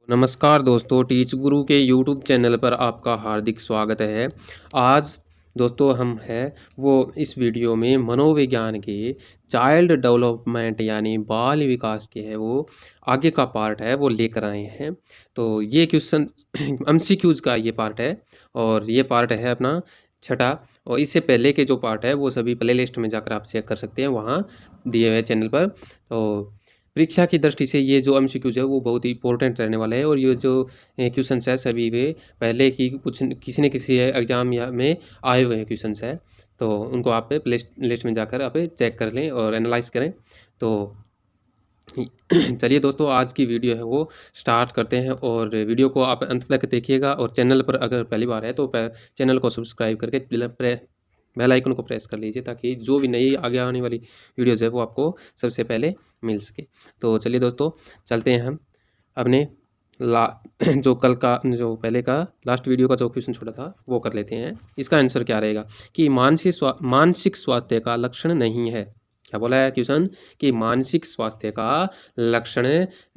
नमस्कार दोस्तों, टीच गुरु के यूट्यूब चैनल पर आपका हार्दिक स्वागत है। आज दोस्तों हम हैं वो इस वीडियो में मनोविज्ञान के चाइल्ड डेवलपमेंट यानी बाल विकास के है वो आगे का पार्ट है वो लेकर आए हैं। तो ये क्वेश्चन एमसीक्यूज़ का ये पार्ट है और ये पार्ट है अपना छठा। और इससे पहले के जो पार्ट है वो सभी प्ले लिस्ट में जाकर आप चेक कर सकते हैं, वहाँ दिए हुए चैनल पर। तो परीक्षा की दृष्टि से ये जो एमसीक्यूज़ है वो बहुत ही इंपॉर्टेंट रहने वाला है और ये जो क्वेश्चंस है सभी वे पहले की कुछ किसी न किसी एग्ज़ाम या में आए हुए हैं क्वेश्चंस है। तो उनको आप प्ले लिस्ट में जाकर आप चेक कर लें और एनालाइज़ करें। तो चलिए दोस्तों, आज की वीडियो है वो स्टार्ट करते हैं और वीडियो को आप अंत तक देखिएगा और चैनल पर अगर पहली बार है तो चैनल को सब्सक्राइब करके बेल आइकन को प्रेस कर लीजिए ताकि जो भी नई आगे आने वाली वीडियोज़ है वो आपको सबसे पहले मिल सके। तो चलिए दोस्तों, चलते हैं हम अपने ला जो कल का जो पहले का लास्ट वीडियो का जो क्वेश्चन छोड़ा था वो कर लेते हैं। इसका आंसर क्या रहेगा कि मानसिक स्वास्थ्य का लक्षण नहीं है। क्या बोला है क्वेश्चन कि मानसिक स्वास्थ्य का लक्षण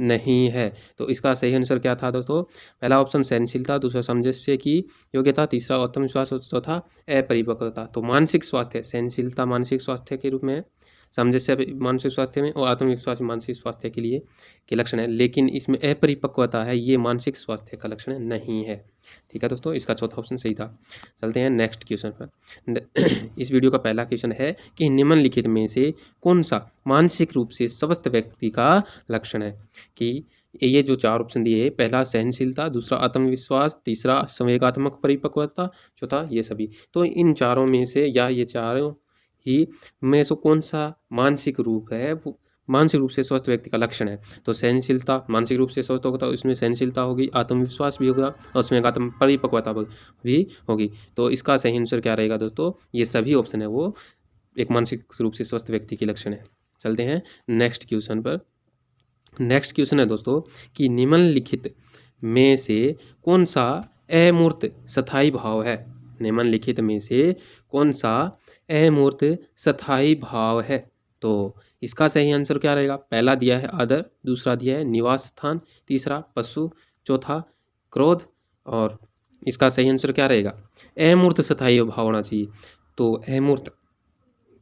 नहीं है। तो इसका सही आंसर क्या था दोस्तों? पहला ऑप्शन सहनशीलता, दूसरा सामंजस्य की योग्यता, तीसरा आत्मविश्वास और चौथा अपरिपक्वता। तो मानसिक स्वास्थ्य, सहनशीलता मानसिक स्वास्थ्य के रूप में है, सामंजस्य मानसिक स्वास्थ्य में और आत्मविश्वास मानसिक स्वास्थ्य के लिए के लक्षण है, लेकिन इसमें अपरिपक्वता है, ये मानसिक स्वास्थ्य का लक्षण नहीं है। ठीक है दोस्तों, इसका चौथा ऑप्शन सही था। चलते हैं नेक्स्ट क्वेश्चन पर। इस वीडियो का पहला क्वेश्चन है कि निम्नलिखित में से कौन सा मानसिक रूप से स्वस्थ व्यक्ति का लक्षण है। कि ये जो चार ऑप्शन दिए, पहला सहनशीलता, दूसरा आत्मविश्वास, तीसरा संवेगात्मक परिपक्वता, चौथा ये सभी। तो इन चारों में से या ये चारों ही में से कौन सा मानसिक रूप है वो मानसिक रूप से स्वस्थ व्यक्ति का लक्षण है। तो सहनशीलता मानसिक रूप से स्वस्थ होगा तो इसमें सहनशीलता होगी, आत्मविश्वास भी होगा और उसमें आत्म परिपक्वता भी होगी। तो इसका सही आंसर क्या रहेगा दोस्तों? ये सभी ऑप्शन है वो एक मानसिक रूप से स्वस्थ व्यक्ति के लक्षण है। चलते हैं नेक्स्ट क्वेश्चन पर। नेक्स्ट क्वेश्चन है दोस्तों कि निम्नलिखित में से कौन सा अमूर्त स्थायी भाव है। निम्नलिखित में से कौन सा अमूर्त स्थायी भाव है। तो इसका सही आंसर क्या रहेगा? पहला दिया है आदर, दूसरा दिया है निवास स्थान, तीसरा पशु, चौथा क्रोध और इसका सही आंसर क्या रहेगा? अमूर्त स्थायी भाव होना चाहिए। तो अमूर्त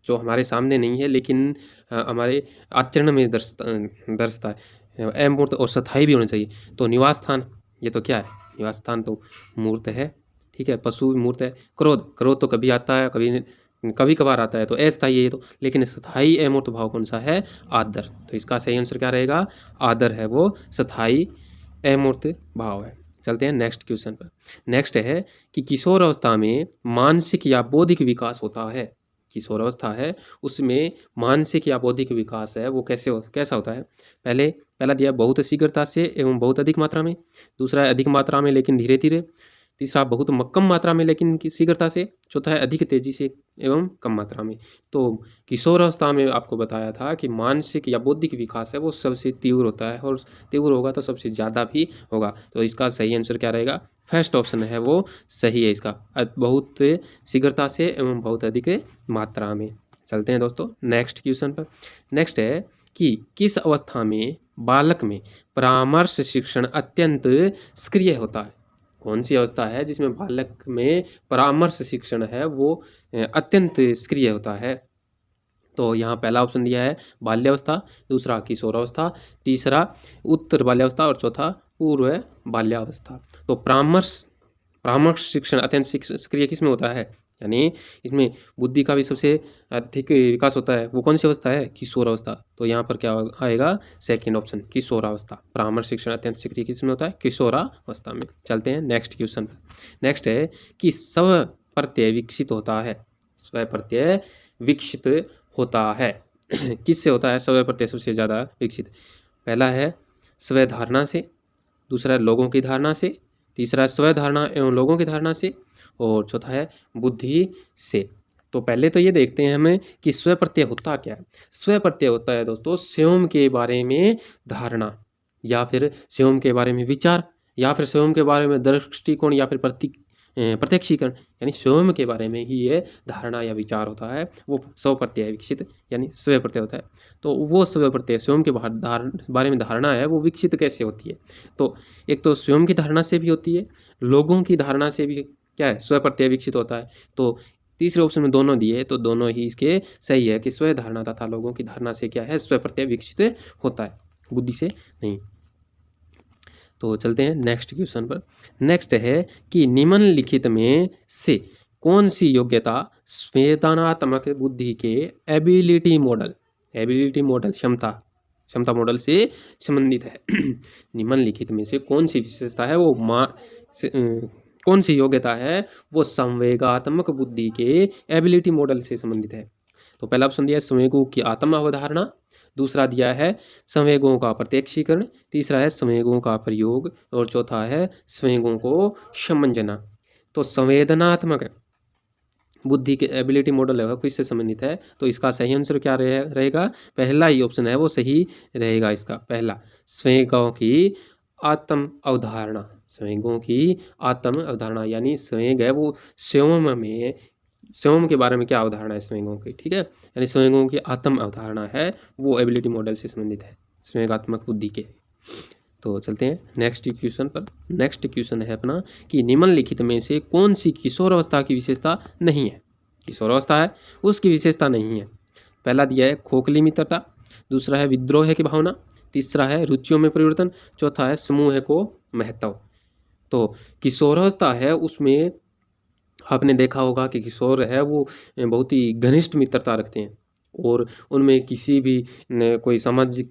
जो हमारे सामने नहीं है लेकिन हमारे आचरण में दर्शता है, अमूर्त और स्थायी भी होना चाहिए। तो निवास स्थान, ये तो क्या है? निवास स्थान तो मूर्त है, ठीक है, पशु भी मूर्त है। क्रोध तो कभी आता है, कभी कभार आता है, तो अस्थायी है ये तो। लेकिन स्थायी अमूर्त भाव कौन सा है? आदर। तो इसका सही आंसर क्या रहेगा? आदर है वो स्थायी अमूर्त भाव है। चलते हैं नेक्स्ट क्वेश्चन पर। नेक्स्ट है कि किशोर अवस्था में मानसिक या बौद्धिक विकास होता है। किशोर अवस्था है उसमें मानसिक या बौद्धिक विकास है वो कैसा होता है? पहला दिया बहुत शीघ्रता से एवं बहुत अधिक मात्रा में, दूसरा है अधिक मात्रा में लेकिन धीरे धीरे, तीसरा बहुत कम मात्रा में लेकिन शीघ्रता से, चौथा है अधिक तेजी से एवं कम मात्रा में। तो किशोर अवस्था में आपको बताया था कि मानसिक या बौद्धिक विकास है वो सबसे तीव्र होता है और तीव्र होगा तो सबसे ज़्यादा भी होगा। तो इसका सही आंसर क्या रहेगा? फर्स्ट ऑप्शन है वो सही है इसका, बहुत शीघ्रता से एवं बहुत अधिक मात्रा में। चलते हैं दोस्तों नेक्स्ट क्वेश्चन पर। नेक्स्ट है कि किस अवस्था में बालक में परामर्श शिक्षण अत्यंत सक्रिय होता है। कौन सी अवस्था है जिसमें बालक में परामर्श शिक्षण है वो अत्यंत सक्रिय होता है? तो यहाँ पहला ऑप्शन दिया है बाल्यावस्था, दूसरा किशोरावस्था, तीसरा उत्तर बाल्यावस्था और चौथा पूर्व बाल्यावस्था। तो परामर्श शिक्षण अत्यंत सक्रिय किस में होता है? यानी इसमें बुद्धि का भी सबसे अधिक विकास होता है, वो कौन सी अवस्था है? किशोरावस्था। तो यहाँ पर क्या आएगा? सेकंड ऑप्शन किशोरावस्था। परामर्श शिक्षण अत्यंत सक्रिय किस में होता है? किशोरावस्था में। चलते हैं नेक्स्ट क्वेश्चन। नेक्स्ट है कि स्व प्रत्यय विकसित होता है। स्व प्रत्यय विकसित होता है किससे होता है स्व प्रत्यय सबसे ज़्यादा विकसित? पहला है स्वधारणा से, दूसरा लोगों की धारणा से, तीसरा स्वधारणा एवं लोगों की धारणा से और चौथा है बुद्धि से। तो पहले तो ये देखते हैं हमें कि स्व प्रत्यय होता क्या है। स्व प्रत्यय होता है दोस्तों स्वयं के बारे में धारणा या फिर स्वयं के बारे में विचार या फिर स्वयं के बारे में दृष्टिकोण या फिर प्रत्यक्षीकरण यानी स्वयं के बारे में ही ये धारणा या विचार होता है, वो स्वप्रत्यय विकसित यानी स्वयं प्रत्यय होता है। तो वो स्वयं प्रत्यय स्वयं के बारे में धारणा है, वो विकसित कैसे होती है? तो एक तो स्वयं की धारणा से भी होती है, लोगों की धारणा से भी क्या है, स्वयं प्रत्यय विकसित होता है। तो तीसरे ऑप्शन में दोनों दिए, तो दोनों ही इसके सही है कि स्वयं धारणा तथा लोगों की धारणा से क्या है, स्वयं प्रत्यय विकसित होता है, बुद्धि से नहीं। तो चलते हैं नेक्स्ट क्वेश्चन पर। नेक्स्ट है कि निम्नलिखित में से कौन सी योग्यता संवेदनात्मक बुद्धि के एबिलिटी मॉडल क्षमता मॉडल से संबंधित है? निम्नलिखित में से कौन सी विशेषता है वो कौन सी योग्यता है वो संवेगात्मक बुद्धि के एबिलिटी मॉडल से संबंधित है? तो पहला ऑप्शन दिया है संवेगों की आत्म अवधारणा, दूसरा दिया है संवेगों का प्रत्यक्षीकरण, तीसरा है संवेगों का प्रयोग और चौथा है संवेगों को समझना। तो संवेदनात्मक बुद्धि के एबिलिटी मॉडल है वो किससे संबंधित है? तो इसका सही आंसर क्या रहेगा? पहला ही ऑप्शन है वो सही रहेगा इसका, पहला संवेगों की आत्म अवधारणा। संवेगों की आत्म अवधारणा यानी संवेग है वो स्वयं के बारे में क्या अवधारणा है संवेगों की, ठीक है, यानी संवेगों की आत्म अवधारणा है वो एबिलिटी मॉडल से संबंधित है, संवेगात्मक बुद्धि के। तो चलते हैं नेक्स्ट क्वेश्चन पर। नेक्स्ट क्वेश्चन है अपना कि निम्नलिखित में से कौन सी किशोरावस्था की विशेषता नहीं है? किशोरावस्था है उसकी विशेषता नहीं है। पहला दिया है खोखली मित्रता, दूसरा है विद्रोह की भावना, तीसरा है रुचियों में परिवर्तन, चौथा है समूह को महत्व। तो किशोरावस्था है उसमें आपने देखा होगा कि किशोर है वो बहुत ही घनिष्ठ मित्रता रखते हैं और उनमें किसी भी कोई सामाजिक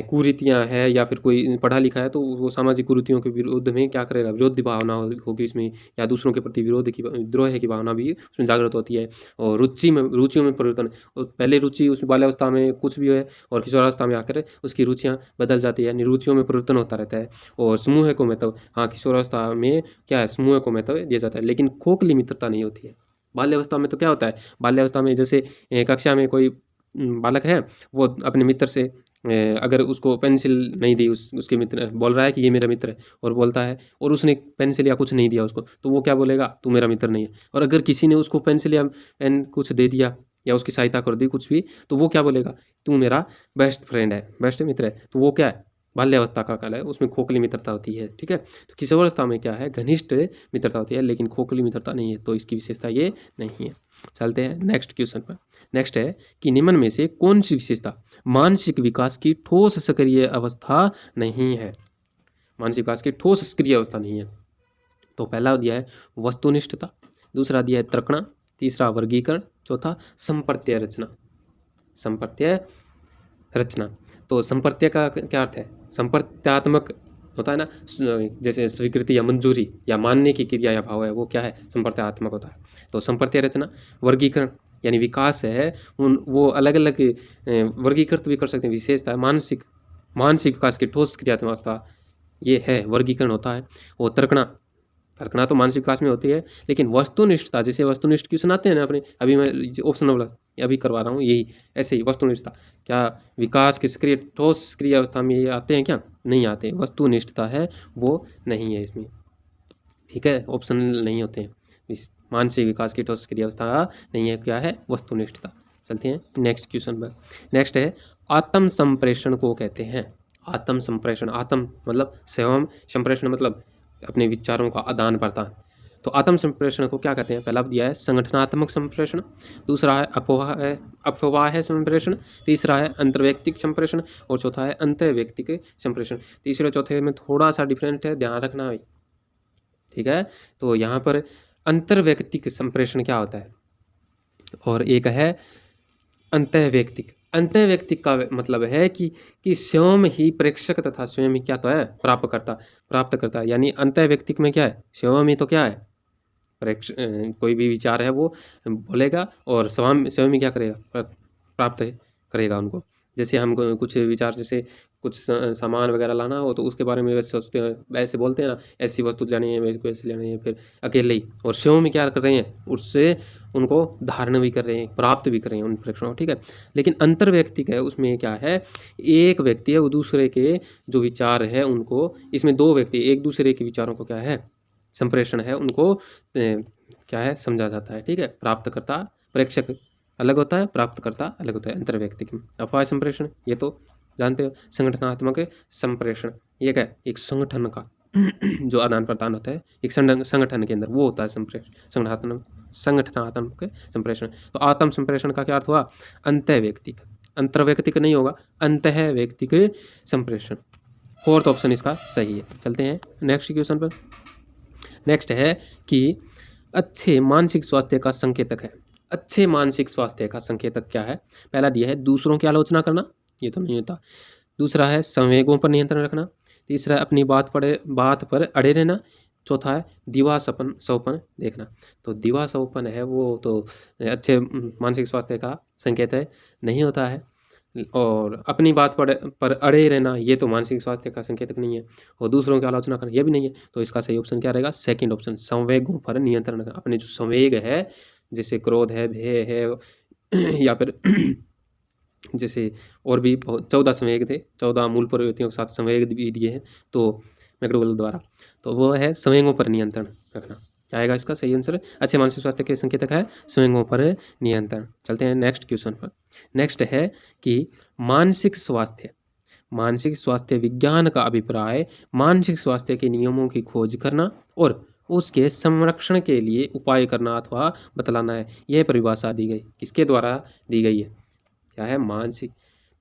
कुरीतियाँ है या फिर कोई पढ़ा लिखा है तो वो सामाजिक कुरीतियों के विरोध में क्या करेगा, विरोधी भावना होगी इसमें, या दूसरों के प्रति विद्रोह की भावना भी उसमें जागृत होती है। और रुचियों में परिवर्तन, और पहले रुचि उस बाल्यावस्था में कुछ भी है और किशोरावस्था में आकर उसकी रुचियाँ बदल जाती है, रुचियों में परिवर्तन होता रहता है। और समूह को महत्व, हाँ किशोरावस्था में क्या है समूह को महत्व दिया जाता है, लेकिन खोखली मित्रता नहीं होती है। बाल्यावस्था में तो क्या होता है, बाल्यावस्था में जैसे कक्षा में कोई बालक है वो अपने मित्र से अगर उसको पेंसिल नहीं दी, उसके मित्र बोल रहा है कि ये मेरा मित्र है और बोलता है और उसने पेंसिल या कुछ नहीं दिया उसको, तो वो क्या बोलेगा, तू मेरा मित्र नहीं है। और अगर किसी ने उसको पेंसिल या पेन कुछ दे दिया या उसकी सहायता कर दी कुछ भी, तो वो क्या बोलेगा, तू मेरा बेस्ट फ्रेंड है, बेस्ट मित्र है। तो वो क्या है, बाल्यावस्था का काल है, उसमें खोखली मित्रता होती है, ठीक है। तो किशोरावस्था में क्या है, घनिष्ठ मित्रता होती है लेकिन खोखली मित्रता नहीं है, तो इसकी विशेषता ये नहीं है। चलते हैं नेक्स्ट क्वेश्चन पर। नेक्स्ट है कि निम्न में से कौन सी विशेषता मानसिक विकास की ठोस सक्रिय अवस्था नहीं है? मानसिक विकास की ठोस सक्रिय अवस्था नहीं है। तो पहला दिया है वस्तुनिष्ठता, दूसरा दिया है तर्कणा, तीसरा वर्गीकरण, चौथा संप्रत्यय रचना। तो संप्रत्यय का क्या अर्थ है, संप्रत्यात्मक होता है ना, जैसे स्वीकृति या मंजूरी या मानने की क्रिया या भाव है वो क्या है, संप्रत्यात्मक होता है। तो संप्रत्यय रचना, वर्गीकरण यानी विकास है वो अलग अलग वर्गीकृत भी कर सकते हैं, विशेषता है मानसिक विकास की ठोस क्रियात्मक अवस्था ये है, वर्गीकरण होता है। और तर्कणा तो मानसिक विकास में होती है, लेकिन वस्तुनिष्ठता, जैसे वस्तुनिष्ठ क्वेश्चन आते हैं ना अपने, अभी मैं ऑप्शन वाला अभी करवा रहा हूँ यही, ऐसे ही वस्तुनिष्ठता, क्या विकास की सक्रिय ठोस सक्रिय अवस्था में ये आते हैं क्या, नहीं आते, वस्तुनिष्ठता है वो नहीं है इसमें, ठीक है, ऑप्शन नहीं होते हैं। मानसिक विकास की ठोस सक्रिय अवस्था नहीं है, क्या है, वस्तुनिष्ठता। चलते हैं नेक्स्ट क्वेश्चन पर। नेक्स्ट है आत्म संप्रेषण को कहते हैं। आत्म संप्रेषण, आत्म मतलब स्वयं, संप्रेषण मतलब अपने विचारों का आदान प्रदान। तो आत्म संप्रेषण को क्या कहते हैं? पहला दिया है संगठनात्मक संप्रेषण, दूसरा है अफवाह संप्रेषण, तीसरा है अंतर्वैयक्तिक संप्रेषण और चौथा है अंतर्वैयक्तिक संप्रेषण। तीसरे चौथे में थोड़ा सा डिफरेंट है, ध्यान रखना भाई, ठीक है। तो यहाँ पर अंतर्वैयक्तिक संप्रेषण क्या होता है और एक है अंतर्वैयक्तिक। अंतर्वैयक्तिक का मतलब है कि स्वयं ही प्रेक्षक तथा स्वयं ही क्या तो है, प्राप्त करता है। यानी अंतर्वैयक्तिक में क्या है, स्वयं ही तो क्या है, कोई भी विचार है वो बोलेगा और स्वयं ही क्या करेगा, प्राप्त करेगा उनको। जैसे हम कुछ विचार, जैसे कुछ सामान वगैरह लाना हो तो उसके बारे में वैसे सोचते हैं, वैसे बोलते हैं ना, ऐसी वस्तु लेनी है, मेरे को ऐसी लेनी है, फिर अकेले ही, और स्वयं में क्या कर रहे हैं, उससे उनको धारण भी कर रहे हैं, प्राप्त भी कर रहे हैं उन प्रेक्षणों, ठीक है। लेकिन अंतर्वैयक्तिक है, उसमें क्या है, एक व्यक्ति है वो दूसरे के जो विचार है उनको, इसमें दो व्यक्ति एक दूसरे के विचारों को क्या है संप्रेषण है उनको क्या है समझा जाता है। ठीक है, प्राप्तकर्ता प्रेक्षक अलग होता है, प्राप्तकर्ता अलग होता है। अंतर्व्यक्तिक अफवाह संप्रेषण ये तो जानते हो। संगठनात्मक संप्रेषण ये क्या है, एक संगठन का जो आदान प्रदान होता है एक संगठन के अंदर, वो होता है संप्रेषण, संगठनात्मक संप्रेषण। तो आत्म संप्रेषण का क्या अर्थ हुआ, अंतर्व्यक्तिक, अंतर्व्यक्तिक नहीं होगा, अंतःव्यक्तिक संप्रेषण। फोर्थ ऑप्शन इसका सही है। चलते हैं नेक्स्ट क्वेश्चन पर। नेक्स्ट है कि अच्छे मानसिक स्वास्थ्य का संकेतक है। अच्छे मानसिक स्वास्थ्य का संकेतक क्या है? पहला दिया है दूसरों की आलोचना करना, ये तो नहीं होता। दूसरा है संवेगों पर नियंत्रण रखना। तीसरा है अपनी बात पर अड़े रहना। चौथा है दिवा सपन देखना। तो दिवा सपन है वो तो अच्छे मानसिक स्वास्थ्य का संकेत है, नहीं होता है। और अपनी बात पर अड़े रहना ये तो मानसिक स्वास्थ्य का संकेतक नहीं है। और दूसरों की आलोचना करना ये भी नहीं है। तो इसका सही ऑप्शन क्या रहेगा, सेकंड ऑप्शन, संवेगों पर नियंत्रण रखना। अपने जो संवेग है, जैसे क्रोध है, भय है, या फिर जैसे और भी बहुत 14 संवेग थे, 14 मूल प्रवृत्तियों के साथ संवेग भी दिए हैं तो मैकडोगल द्वारा। तो वो है संवेगों पर नियंत्रण रखना। क्या आएगा इसका सही आंसर? अच्छे मानसिक स्वास्थ्य के संकेतक है संवेगों पर नियंत्रण। चलते हैं नेक्स्ट क्वेश्चन पर। नेक्स्ट है कि मानसिक स्वास्थ्य विज्ञान का अभिप्राय मानसिक स्वास्थ्य के नियमों की खोज करना और उसके संरक्षण के लिए उपाय करना अथवा बतलाना है। यह परिभाषा दी गई, किसके द्वारा दी गई है? क्या है, मानसिक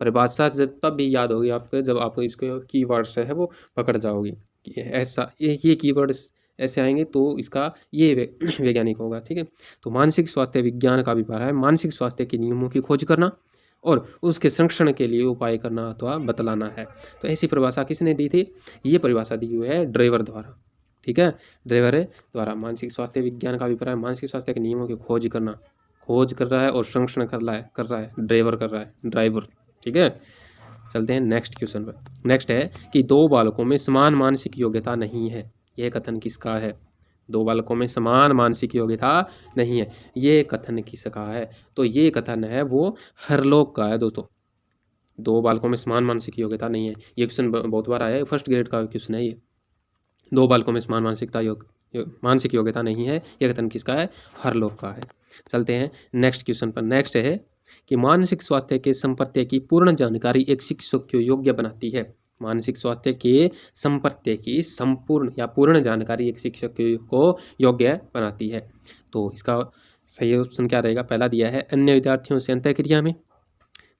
परिभाषा जब तब भी याद होगी आपको जब आप इसको कीवर्ड्स है वो पकड़ जाओगे कि ऐसा ये कीवर्ड्स ऐसे आएंगे तो इसका ये वैज्ञानिक होगा। ठीक है, तो मानसिक स्वास्थ्य विज्ञान का अभिप्राय है मानसिक स्वास्थ्य के नियमों की खोज करना और उसके संरक्षण के लिए उपाय करना अथवा बतलाना है। तो ऐसी परिभाषा किसने दी थी? ये परिभाषा दी हुई है ड्रेवर द्वारा। ठीक है, ड्रेवर द्वारा मानसिक स्वास्थ्य विज्ञान का अभिप्राय मानसिक स्वास्थ्य के नियमों की खोज कर रहा है और संरक्षण कर रहा है ड्राइवर। ठीक है, चलते हैं नेक्स्ट क्वेश्चन पर। नेक्स्ट है कि दो बालकों में समान मानसिक योग्यता नहीं है। यह कथन किसका है? दो बालकों में समान मानसिक योग्यता नहीं है, ये कथन किसका है? तो ये कथन है वो हरलोक का है दोस्तों। दो बालकों में समान मानसिक योग्यता नहीं है, ये क्वेश्चन बहुत बार आया है, फर्स्ट ग्रेड का क्वेश्चन है ये। दो बालकों में समान मानसिक योग्यता नहीं है, यह कथन किसका है? हरलोक का है। चलते हैं नेक्स्ट क्वेश्चन पर। नेक्स्ट है कि मानसिक स्वास्थ्य के संपत्ति की पूर्ण जानकारी एक शिक्षक को योग्य बनाती है। मानसिक स्वास्थ्य के संपत्ति की संपूर्ण या पूर्ण जानकारी एक शिक्षक को योग्य बनाती है। तो इसका सही ऑप्शन क्या रहेगा? पहला दिया है अन्य विद्यार्थियों से अंतःक्रिया में।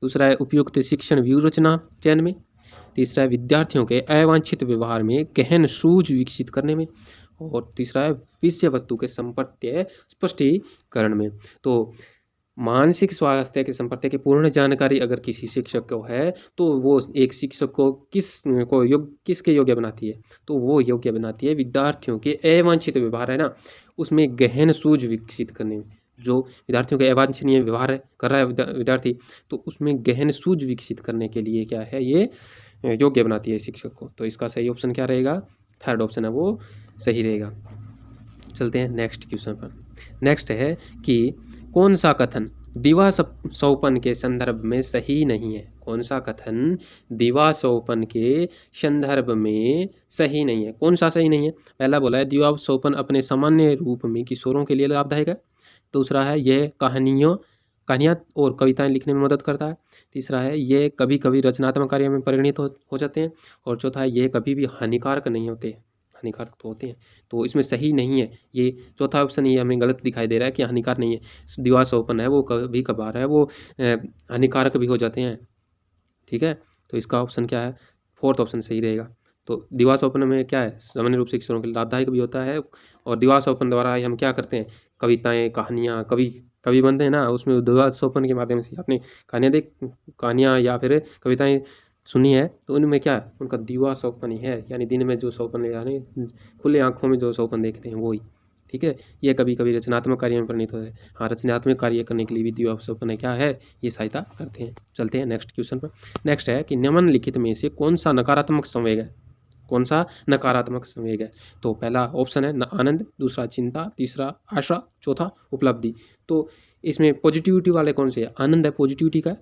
दूसरा है उपयुक्त शिक्षण व्यूहरचना चयन में। तीसरा है विद्यार्थियों के अवांछित व्यवहार में गहन सूझ विकसित करने में। और तीसरा है विषय वस्तु के संपत्ति स्पष्टीकरण में। तो मानसिक स्वास्थ्य के संपत्ति की पूर्ण जानकारी अगर किसी शिक्षक को है तो वो एक शिक्षक को किसके योग्य बनाती है? तो वो योग्य बनाती है विद्यार्थियों के अवांछित व्यवहार है ना, उसमें गहन सूझ विकसित करने में। जो विद्यार्थियों के अवांछनीय व्यवहार कर रहा है विद्यार्थी, तो उसमें गहन सूझ विकसित करने के लिए क्या है, ये योग्य बनाती है शिक्षक को। तो इसका सही ऑप्शन क्या रहेगा? थर्ड ऑप्शन है वो सही रहेगा। चलते हैं नेक्स्ट क्वेश्चन पर। नेक्स्ट है कि कौन सा कथन दिवा सौपन के संदर्भ में सही नहीं है? कौन सा कथन दिवा सौपन के संदर्भ में सही नहीं है? कौन सा सही नहीं है? पहला बोला है दिवा सौपन अपने सामान्य रूप में किशोरों के लिए लाभदायक है। दूसरा है यह कहानियाँ और कविताएं लिखने में मदद करता है। तीसरा है ये कभी कभी रचनात्मक कार्य में परिणित हो जाते हैं। और चौथा है ये कभी भी हानिकारक नहीं होते। हानिकारक तो होते हैं, तो इसमें सही नहीं है ये चौथा ऑप्शन। ये हमें गलत दिखाई दे रहा है कि हानिकारक नहीं है। दिवा सौपन है वो कभी कभार है वो हानिकारक भी हो जाते हैं। ठीक है, तो इसका ऑप्शन क्या है? फोर्थ ऑप्शन सही रहेगा। तो दिवा सौपन में क्या है, सामान्य रूप से किशोरों के लिए लाभदायक भी होता है। और दिवा सौपन द्वारा हम क्या करते हैं, कविताएं कहानियाँ कवि बनते हैं ना, उसमें दिवा सौपन के माध्यम से अपनी कहानियाँ या फिर कविताएं सुनी है, तो उनमें क्या है, उनका दिवा सौपन ही है, यानी दिन में जो सौपन यानी खुले आंखों में जो सौपन देखते हैं वो ही। ठीक है, ये कभी कभी रचनात्मक कार्य में परिणित होते हैं। हाँ, रचनात्मक कार्य करने के लिए भी दिवा सौपन क्या है, ये सहायता करते हैं। चलते हैं नेक्स्ट क्वेश्चन पर। नेक्स्ट है कि निम्नलिखित में से कौन सा नकारात्मक संवेग है? कौन सा नकारात्मक संवेग है? तो पहला ऑप्शन है आनंद, दूसरा चिंता, तीसरा आशा, चौथा उपलब्धि। तो इसमें पॉजिटिविटी वाले कौन से है? आनंद है पॉजिटिविटी का है,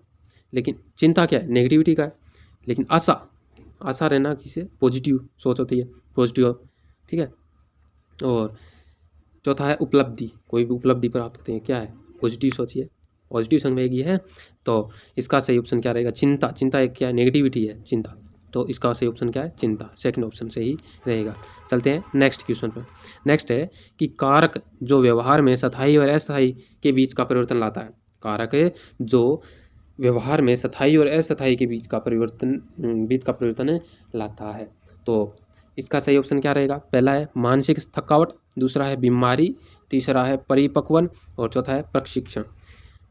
लेकिन चिंता क्या है, नेगेटिविटी का है। लेकिन आशा रहना किसे पॉजिटिव सोच होती है, पॉजिटिव। ठीक है, और चौथा है उपलब्धि, कोई भी उपलब्धि प्राप्त करते हैं, क्या है, पॉजिटिव सोचिए, पॉजिटिव संवेगी है। तो इसका सही ऑप्शन क्या रहेगा, चिंता। चिंता एक क्या है, नेगेटिविटी है चिंता, तो इसका सही ऑप्शन क्या है, चिंता, सेकंड ऑप्शन सही रहेगा। चलते हैं नेक्स्ट क्वेश्चन पर। नेक्स्ट है कि कारक जो व्यवहार में स्थायी और अस्थायी के बीच का परिवर्तन लाता है। कारक है जो व्यवहार में स्थायी और अस्थायी के बीच का परिवर्तन लाता है। तो इसका सही ऑप्शन क्या रहेगा, पहला है मानसिक थकावट, दूसरा है बीमारी, तीसरा है परिपक्वन और चौथा है प्रशिक्षण।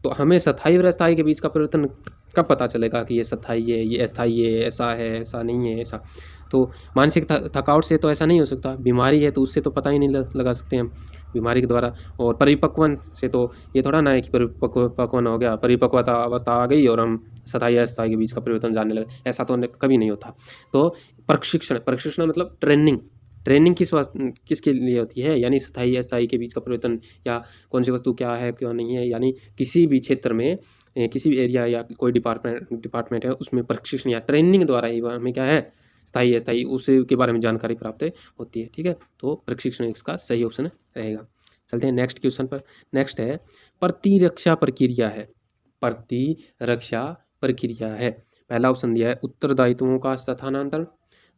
तो हमें स्थायी और अस्थायी के बीच का परिवर्तन कब पता चलेगा कि ये स्थायी है, ये अस्थायी है, ऐसा है, ऐसा नहीं है, ऐसा। तो मानसिक थकावट से तो ऐसा नहीं हो सकता, बीमारी है तो उससे तो पता ही नहीं लगा सकते हम बीमारी के द्वारा, और परिपक्वन से तो ये थोड़ा ना है कि परिपक्वन हो गया, परिपक्वता अवस्था आ गई और हम स्थायी अस्थायी के बीच का परिवर्तन जानने लगे, ऐसा तो कभी नहीं होता। तो प्रशिक्षण मतलब ट्रेनिंग किसके लिए होती है, यानी स्थायी अस्थायी के बीच का परिवर्तन, या कौन सी वस्तु क्या है क्या नहीं है, यानी किसी भी क्षेत्र में किसी भी एरिया या कोई डिपार्टमेंट है उसमें प्रशिक्षण या ट्रेनिंग द्वारा ही हमें क्या है, स्थायी अस्थायी उसके बारे में जानकारी प्राप्त होती है। ठीक है, तो प्रशिक्षण इसका सही ऑप्शन रहेगा। चलते हैं नेक्स्ट क्वेश्चन पर। नेक्स्ट है प्रतिरक्षा प्रक्रिया है। प्रतिरक्षा प्रक्रिया है, पहला ऑप्शन दिया है उत्तरदायित्वों का स्थानांतरण,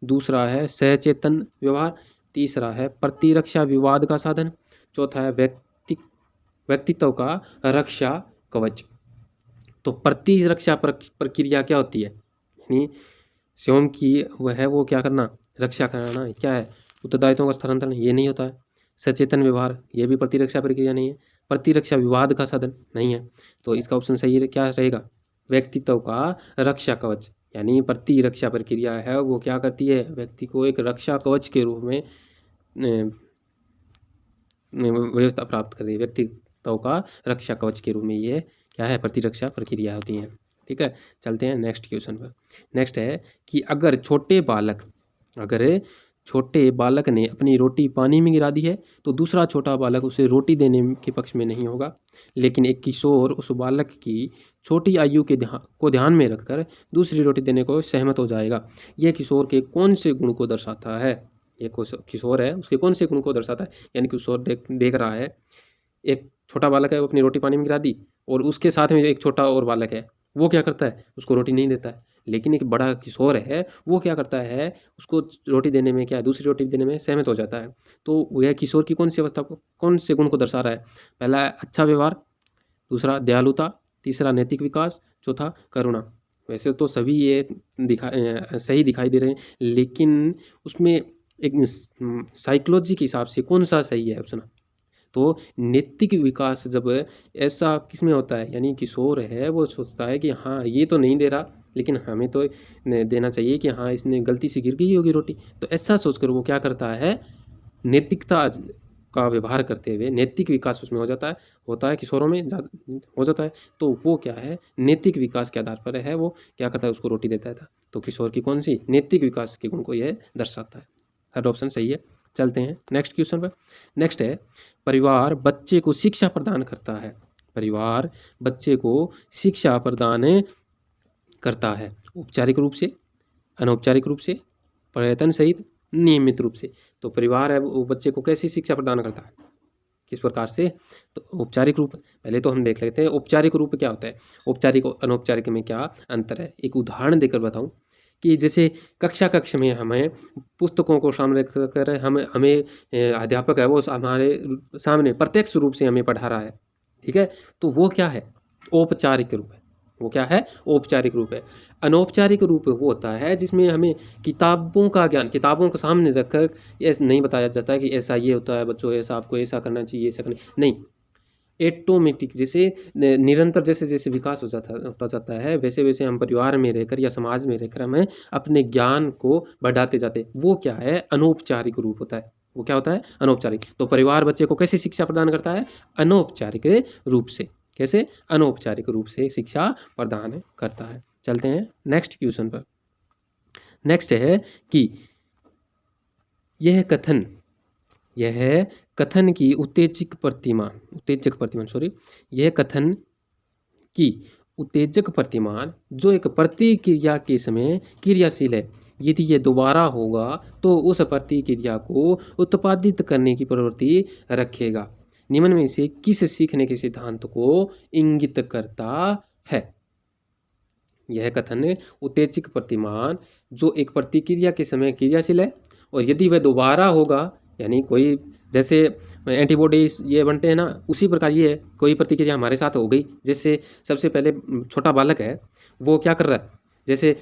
दूसरा है सचेतन व्यवहार, तीसरा है प्रतिरक्षा विवाद का साधन, चौथा है व्यक्तित्व का रक्षा कवच। तो प्रतिरक्षा प्रक्रिया क्या होती है, यानी स्वयं की वह है वो क्या करना, रक्षा कराना, क्या है, उत्तरदायित्वों का स्थानांतरण, ये नहीं होता है। सचेतन व्यवहार, ये भी प्रतिरक्षा प्रक्रिया नहीं है। प्रतिरक्षा विवाद का साधन नहीं है। तो इसका ऑप्शन सही क्या रहेगा, व्यक्तित्व का रक्षा कवच, यानी प्रतिरक्षा प्रक्रिया है वो क्या करती है, व्यक्ति को एक रक्षा कवच के रूप में व्यवस्था प्राप्त करती है। व्यक्तित्व का रक्षा कवच के रूप में ये क्या है, प्रतिरक्षा प्रक्रिया होती है। ठीक है, चलते हैं नेक्स्ट क्वेश्चन पर। नेक्स्ट है कि अगर छोटे बालक ने अपनी रोटी पानी में गिरा दी है तो दूसरा छोटा बालक उसे रोटी देने के पक्ष में नहीं होगा, लेकिन एक किशोर उस बालक की छोटी आयु को ध्यान में रखकर दूसरी रोटी देने को सहमत हो जाएगा। यह किशोर के कौन से गुण को दर्शाता है, ये किशोर है उसके कौन से गुण को दर्शाता है, यानी किशोर देख रहा है एक छोटा बालक है वो अपनी रोटी पानी में गिरा दी और उसके साथ में एक छोटा और बालक है, वो क्या करता है, उसको रोटी नहीं देता है, लेकिन एक बड़ा किशोर है वो क्या करता है, उसको रोटी देने में क्या है, दूसरी रोटी देने में सहमत हो जाता है। तो यह किशोर की कौन सी अवस्था को, कौन से गुण को दर्शा रहा है, पहला है अच्छा व्यवहार, दूसरा दयालुता, तीसरा नैतिक विकास, चौथा करुणा। वैसे तो सभी ये सही दिखाई दे रहे हैं, लेकिन उसमें एक साइकोलॉजी के हिसाब से कौन सा सही है ऑप्शन, तो नैतिक विकास जब ऐसा किसमें होता है, यानी किशोर है वो सोचता है कि हाँ ये तो नहीं दे रहा लेकिन हमें तो देना चाहिए कि हाँ इसने गलती से गिर गई होगी रोटी, तो ऐसा सोचकर वो क्या करता है, नैतिकता का व्यवहार करते हुए नैतिक विकास उसमें होता है किशोरों में हो जाता है। तो वो क्या है, नैतिक विकास के आधार पर है वो क्या करता है, उसको रोटी देता है। तो किशोर की कौन सी नैतिक विकास के गुण को यह दर्शाता है, थर्ड ऑप्शन सही है। चलते हैं नेक्स्ट क्वेश्चन पर। नेक्स्ट है परिवार बच्चे को शिक्षा प्रदान करता है। परिवार बच्चे को शिक्षा प्रदान करता है औपचारिक रूप से, अनौपचारिक रूप से, प्रयत्न सहित, नियमित रूप से। तो परिवार है वो बच्चे को कैसी शिक्षा प्रदान करता है, किस प्रकार से, तो औपचारिक रूप। पहले तो हम देख लेते हैं औपचारिक रूप क्या होता है, औपचारिक और अनौपचारिक में क्या अंतर है। एक उदाहरण देकर बताऊं कि जैसे कक्ष में हमें पुस्तकों को सामने रखकर हमें अध्यापक है वो हमारे सामने प्रत्यक्ष रूप से हमें पढ़ा रहा है, ठीक है, तो वो क्या है, औपचारिक रूप है। वो क्या है, औपचारिक रूप है। अनौपचारिक रूप वो होता है जिसमें हमें किताबों का ज्ञान, किताबों को सामने रखकर ऐसा नहीं बताया जाता है कि ऐसा ये होता है बच्चों, ऐसा आपको ऐसा करना चाहिए, ऐसा करना नहीं। ऑटोमेटिक जैसे निरंतर जैसे जैसे विकास होता जाता है वैसे वैसे हम परिवार में रहकर या समाज में रहकर हमें अपने ज्ञान को बढ़ाते जाते हैं। वो क्या है, अनौपचारिक रूप होता है। वो क्या होता है, अनौपचारिक। तो परिवार बच्चे को कैसी शिक्षा प्रदान करता है, अनौपचारिक रूप से। कैसे, अनौपचारिक रूप से शिक्षा प्रदान करता है। चलते हैं नेक्स्ट क्वेश्चन पर। नेक्स्ट है कि यह कथन की उत्तेजक प्रतिमान जो एक प्रतिक्रिया के समय क्रियाशील है, यदि ये दोबारा होगा तो उस प्रतिक्रिया को उत्पादित करने की प्रवृत्ति रखेगा। निम्न में से किस सीखने के सिद्धांत को इंगित करता है? यह कथन उत्तेजक प्रतिमान जो एक प्रतिक्रिया के समय क्रियाशील है और यदि वह दोबारा होगा, यानी कोई जैसे एंटीबॉडीज ये बनते हैं ना, उसी प्रकार ये है, कोई प्रतिक्रिया हमारे साथ हो गई। जैसे सबसे पहले छोटा बालक है, वो क्या कर रहा है, जैसे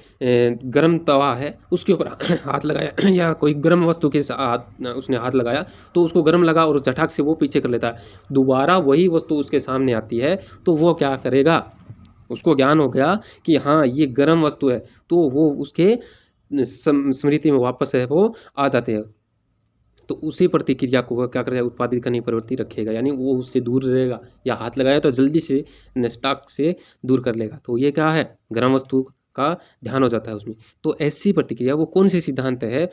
गर्म तवा है उसके ऊपर हाथ लगाया या कोई गर्म वस्तु के साथ उसने हाथ लगाया तो उसको गर्म लगा और झटाक से वो पीछे कर लेता है। दोबारा वही वस्तु उसके सामने आती है तो वो क्या करेगा, उसको ज्ञान हो गया कि हाँ ये गर्म वस्तु है, तो वो उसके स्मृति में वापस है वो आ जाते हैं। तो उसी प्रतिक्रिया को वह क्या करेगा, उत्पादित करने की प्रवृत्ति रखेगा, यानी वो उससे दूर रहेगा, या हाथ लगाया तो जल्दी से स्टाक से दूर कर लेगा। तो ये क्या है, गर्म वस्तु का ध्यान हो जाता है उसमें। तो ऐसी प्रतिक्रिया वो कौन से सिद्धांत है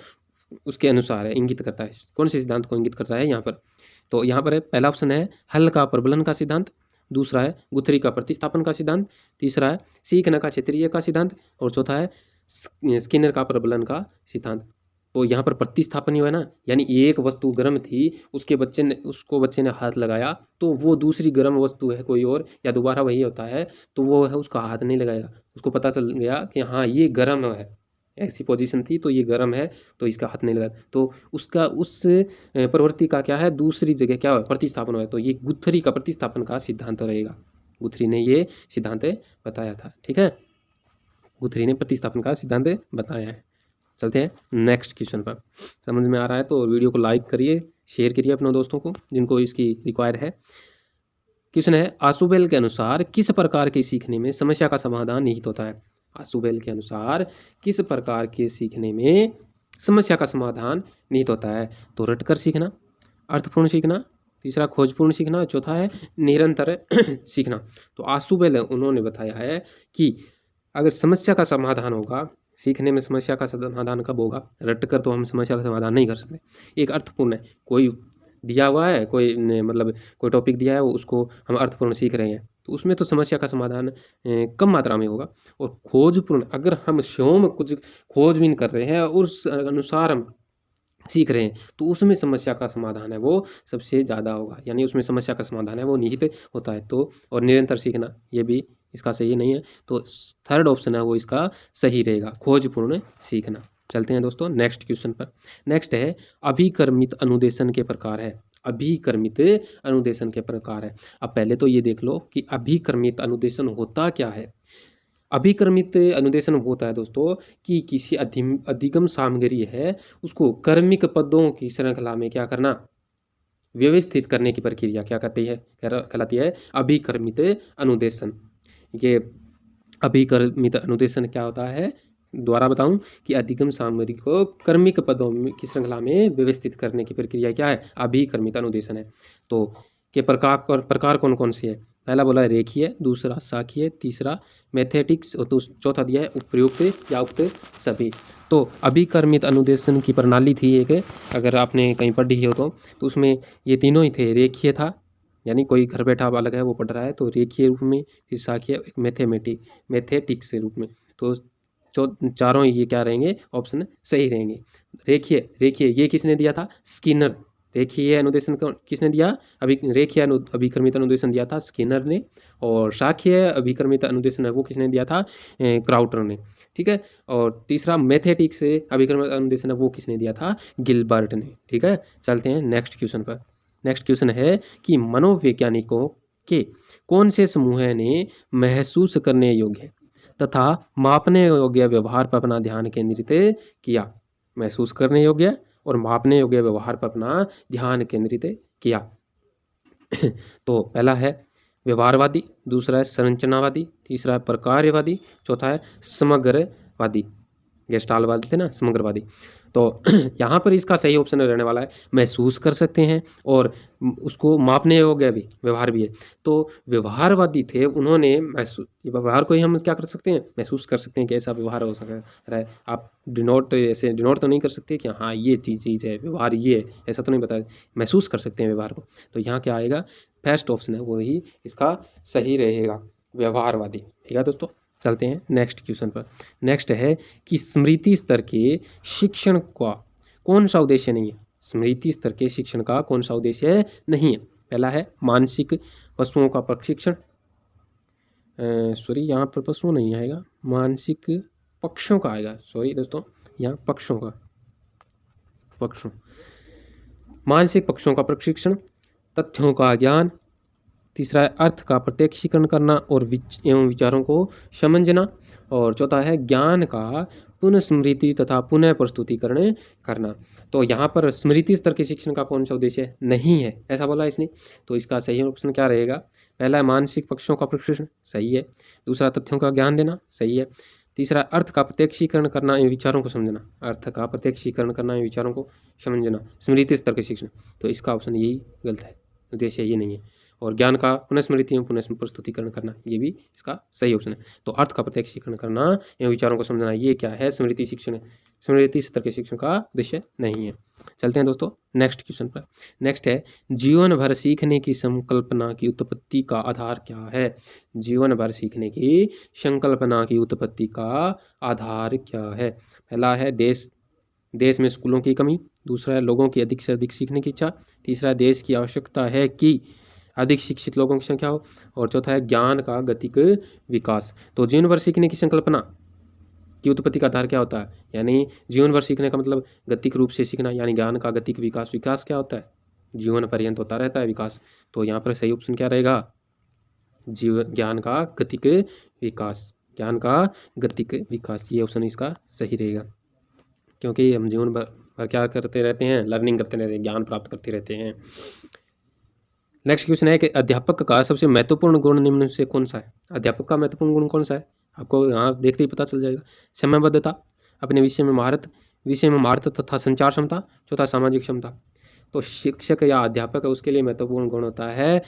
उसके अनुसार है, इंगित करता है, कौन से सिद्धांत को इंगित करता है यहाँ पर? तो यहाँ पर है पहला ऑप्शन है हल का प्रबलन का सिद्धांत, दूसरा है गुथरी का प्रतिस्थापन का सिद्धांत, तीसरा है सीखना का क्षेत्रीय का सिद्धांत और चौथा है स्किनर का प्रबलन का सिद्धांत। तो यहाँ पर प्रतिस्थापन हुआ है ना, यानी एक वस्तु गर्म थी, उसको बच्चे ने हाथ लगाया तो वो दूसरी गर्म वस्तु है कोई और, या दोबारा वही होता है तो वो है उसका हाथ नहीं लगाएगा, उसको पता चल गया कि हाँ ये गर्म है, ऐसी पोजीशन थी तो ये गर्म है तो इसका हाथ नहीं लगा। तो उसका उस प्रवृत्ति का क्या है, दूसरी जगह क्या है, प्रतिस्थापन हुआ है। तो ये गुथरी का प्रतिस्थापन का सिद्धांत रहेगा, गुथरी ने ये सिद्धांत बताया था। ठीक है, गुथरी ने प्रतिस्थापन का सिद्धांत बताया है। चलते हैं नेक्स्ट क्वेश्चन पर। समझ में आ रहा है तो वीडियो को लाइक करिए, शेयर करिए अपने दोस्तों को जिनको इसकी रिक्वायर है। क्वेश्चन है आशुबेल के अनुसार किस प्रकार के सीखने में समस्या का समाधान निहित होता है? आशुबेल के अनुसार किस प्रकार के सीखने में समस्या का समाधान निहित होता है? तो रटकर सीखना, अर्थपूर्ण सीखना, तीसरा खोजपूर्ण सीखना, चौथा है निरंतर सीखना। तो आशुबेल उन्होंने बताया है कि अगर समस्या का समाधान होगा, सीखने में समस्या का समाधान कब होगा, रट कर तो हम समस्या का समाधान नहीं कर सकते। एक अर्थपूर्ण है, कोई दिया हुआ है, कोई मतलब कोई टॉपिक दिया है वो उसको हम अर्थपूर्ण सीख रहे हैं तो उसमें तो समस्या का समाधान कम मात्रा में होगा। और खोजपूर्ण, अगर हम स्वयं कुछ खोजबीन कर रहे हैं और उस अनुसार हम सीख रहे हैं तो उसमें समस्या का समाधान है वो सबसे ज़्यादा होगा, यानी उसमें समस्या का समाधान है वो निहित होता है। तो और निरंतर सीखना ये भी इसका सही नहीं है, तो थर्ड ऑप्शन है वो इसका सही रहेगा, खोजपूर्ण सीखना। चलते हैं दोस्तों नेक्स्ट क्वेश्चन पर। नेक्स्ट है अभिकर्मित अनुदेशन के प्रकार है, अभिकर्मित अनुदेशन के प्रकार है। अब पहले तो ये देख लो कि अभिकर्मित अनुदेशन होता क्या है। अभिकर्मित अनुदेशन होता है दोस्तों कि किसी अधिगम सामग्री है उसको कर्मिक पदों की श्रृंखला में क्या करना, व्यवस्थित करने की प्रक्रिया क्या कहलाती है अभिकर्मित अनुदेशन। ये अभिकर्मित अनुदेशन क्या होता है, दोबारा बताऊं कि अधिगम सामग्री को कर्मिक पदों की श्रृंखला में व्यवस्थित करने की प्रक्रिया क्या है, अभिकर्मित अनुदेशन है। तो के प्रकार कौन कौन से है? पहला बोला है रेखीय, दूसरा शाखीय, तीसरा मैथेटिक्स और चौथा दिया है उपयुक्त या उक्त सभी। तो अभिकर्मित अनुदेशन की प्रणाली थी एक, अगर आपने कहीं पढ़ी हो तो उसमें ये तीनों ही थे। रेखीय था, यानी कोई घर बैठा बालक है वो पढ़ रहा है तो रेखीय रूप में, फिर शाखीय मैथेटिक्स के रूप में। तो चारों ये क्या रहेंगे, ऑप्शन सही रहेंगे। रेखीय ये किसने दिया था, स्किनर। रेखीय अनुदेशन किसने दिया, रेखीय अभिकर्मित अनुदेशन दिया था स्किनर ने, और शाखीय अभिकर्मित अनुदेशन है वो किसने दिया था, क्राउटर ने। ठीक है, और तीसरा मैथेटिक्स से अभिकर्मित अनुदेशन है वो किसने दिया था, गिलबर्ट ने। ठीक है, चलते हैं नेक्स्ट क्वेश्चन पर। नेक्स्ट क्वेश्चन है कि मनोवैज्ञानिकों के कौन से समूह ने महसूस करने योग्य तथा मापने योग्य व्यवहार पर अपना ध्यान केंद्रित किया? महसूस करने योग्य और मापने योग्य व्यवहार पर अपना ध्यान केंद्रित किया। तो पहला है व्यवहारवादी, दूसरा है संरचनावादी, तीसरा है प्रकार्यवादी, चौथा है समग्रवादी। गेस्टाल्टवादी थे ना, समग्रवादी। तो यहाँ पर इसका सही ऑप्शन रहने वाला है महसूस कर सकते हैं और उसको मापने योग्य भी व्यवहार भी है। तो व्यवहारवादी थे, उन्होंने व्यवहार को ही हम क्या कर सकते हैं, महसूस कर सकते हैं कि ऐसा व्यवहार हो सकता है। आप ऐसे डिनोट तो नहीं कर सकते कि हाँ ये चीज़ है, व्यवहार ये है, ऐसा तो नहीं बताया, महसूस कर सकते हैं व्यवहार को। तो यहाँ क्या आएगा, फर्स्ट ऑप्शन है वो ही इसका सही रहेगा, व्यवहारवादी। ठीक है दोस्तों, चलते हैं नेक्स्ट क्वेश्चन पर। नेक्स्ट है कि स्मृति स्तर के शिक्षण का कौन सा उद्देश्य नहीं है? स्मृति स्तर के शिक्षण का कौन सा उद्देश्य नहीं है? पहला है मानसिक पशुओं का प्रशिक्षण, सॉरी यहाँ पर पशुओं नहीं आएगा, मानसिक पक्षों का आएगा, सॉरी दोस्तों यहाँ पक्षों का, पक्षों, मानसिक पक्षों का प्रशिक्षण, तथ्यों का ज्ञान, तीसरा है अर्थ का प्रत्यक्षीकरण करना और एवं विचारों को समझना, और चौथा है ज्ञान का पुनः स्मृति तथा पुनः प्रस्तुतिकरण करना। तो यहाँ पर स्मृति स्तर के शिक्षण का कौन सा उद्देश्य नहीं है ऐसा बोला इसने, तो इसका सही ऑप्शन क्या रहेगा? पहला है मानसिक पक्षों का प्रशिक्षण, सही है। दूसरा तथ्यों का ज्ञान देना, सही है। तीसरा अर्थ का प्रत्यक्षीकरण करना एवं विचारों को समझना, अर्थ का प्रत्यक्षीकरण करना एवं विचारों को समझना, स्मृति स्तर के शिक्षण, तो इसका ऑप्शन यही गलत है, उद्देश्य ये नहीं है। और ज्ञान का पुनः स्मृति एवं पुनः प्रस्तुतिकरण करना, ये भी इसका सही ऑप्शन है। तो अर्थ का प्रत्यक्षीकरण करना एवं विचारों को समझना, ये क्या है? स्मृति शिक्षण, स्मृति स्तर के शिक्षण का उद्देश्य नहीं है। चलते हैं दोस्तों नेक्स्ट क्वेश्चन पर। नेक्स्ट है जीवन भर सीखने की संकल्पना की उत्पत्ति का आधार क्या है? जीवन भर सीखने की संकल्पना की उत्पत्ति का आधार क्या है? पहला है देश में स्कूलों की कमी, दूसरा है लोगों की अधिक से अधिक सीखने की इच्छा, तीसरा देश की आवश्यकता है कि अधिक शिक्षित लोगों की संख्या हो, और चौथा है ज्ञान का गतिक विकास। तो जीवन भर सीखने की संकल्पना की उत्पत्ति का आधार क्या होता है? यानी जीवन भर सीखने का मतलब गतिक रूप से सीखना, यानी ज्ञान का गतिक विकास। विकास क्या होता है? जीवन पर्यंत होता रहता है विकास। तो यहाँ पर सही ऑप्शन क्या रहेगा? ज्ञान का गतिक विकास, ज्ञान का गतिक विकास, ये ऑप्शन इसका सही रहेगा, क्योंकि हम जीवन भर क्या करते रहते हैं? लर्निंग करते रहते हैं, ज्ञान प्राप्त करते रहते हैं। नेक्स्ट क्वेश्चन है कि अध्यापक का सबसे महत्वपूर्ण गुण निम्न से कौन सा है? अध्यापक का महत्वपूर्ण गुण कौन सा है? आपको यहाँ देखते ही पता चल जाएगा। समयबद्धता, अपने विषय में महारत तथा संचार क्षमता, चौथा सामाजिक क्षमता। तो शिक्षक या अध्यापक है उसके लिए महत्वपूर्ण गुण होता है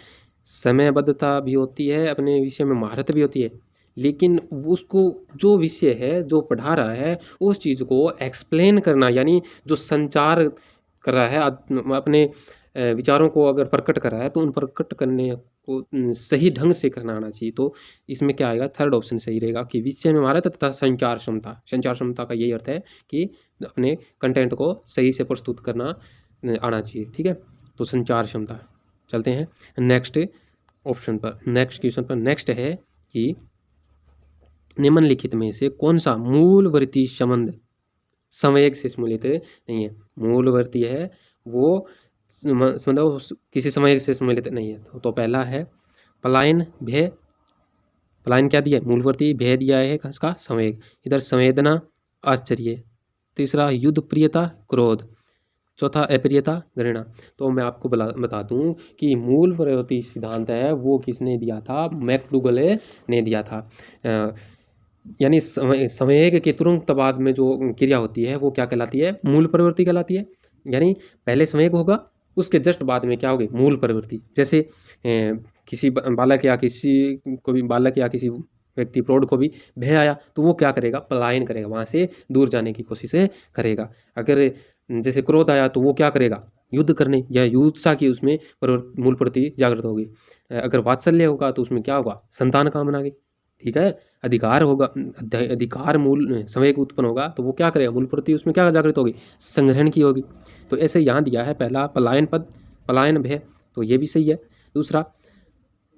समयबद्धता भी होती है, अपने विषय में महारत भी होती है, लेकिन उसको जो विषय है जो पढ़ा रहा है उस चीज़ को एक्सप्लेन करना, यानी जो संचार कर रहा है अपने विचारों को अगर प्रकट कर रहा है तो उन प्रकट करने को सही ढंग से करना आना चाहिए। तो इसमें क्या आएगा? थर्ड ऑप्शन सही रहेगा कि विषय में महारत तथा संचार क्षमता। संचार क्षमता का यही अर्थ है कि अपने कंटेंट को सही से प्रस्तुत करना आना चाहिए, ठीक है। तो संचार क्षमता। चलते हैं नेक्स्ट ऑप्शन पर, नेक्स्ट क्वेश्चन पर। नेक्स्ट है कि निम्नलिखित में से कौन सा मूलवर्ती संबंध संवेग से सम्मिलित नहीं है? मूलवर्ती है वो मतलब किसी संवेग से सम्मिलित नहीं है। तो पहला है पलायन भय, पलायन क्या दिया है? मूलवर्ती, भय दिया है इसका संवेग, इधर संवेदना आश्चर्य, तीसरा युद्ध प्रियता क्रोध, चौथा अप्रियता घृणा। तो मैं आपको बता दूं कि मूलवर्ती सिद्धांत है वो किसने दिया था? मैकडूगल ने दिया था। यानी संवेग के तुरंत बाद में जो क्रिया होती है वो क्या कहलाती है? मूल प्रवृत्ति कहलाती है। यानी पहले संवेग होगा, उसके जस्ट बाद में क्या होगी? मूल प्रवृत्ति। जैसे किसी बालक या किसी व्यक्ति प्रौढ़ को भी भय आया तो वो क्या करेगा? पलायन करेगा, वहाँ से दूर जाने की कोशिश करेगा। अगर जैसे क्रोध आया तो वो क्या करेगा? युद्ध करने या युत्सा की उसमें मूल प्रवृत्ति जागृत होगी। अगर वात्सल्य होगा तो उसमें क्या होगा? संतान कामना की, ठीक है। अधिकार होगा, अधिकार मूल संवेग उत्पन्न होगा तो वो क्या करेगा? मूल प्रवृत्ति उसमें क्या जागृत होगी? संग्रहण की होगी। तो ऐसे यहाँ दिया है पहला पलायन पद, पलायन भय, तो ये भी सही है। दूसरा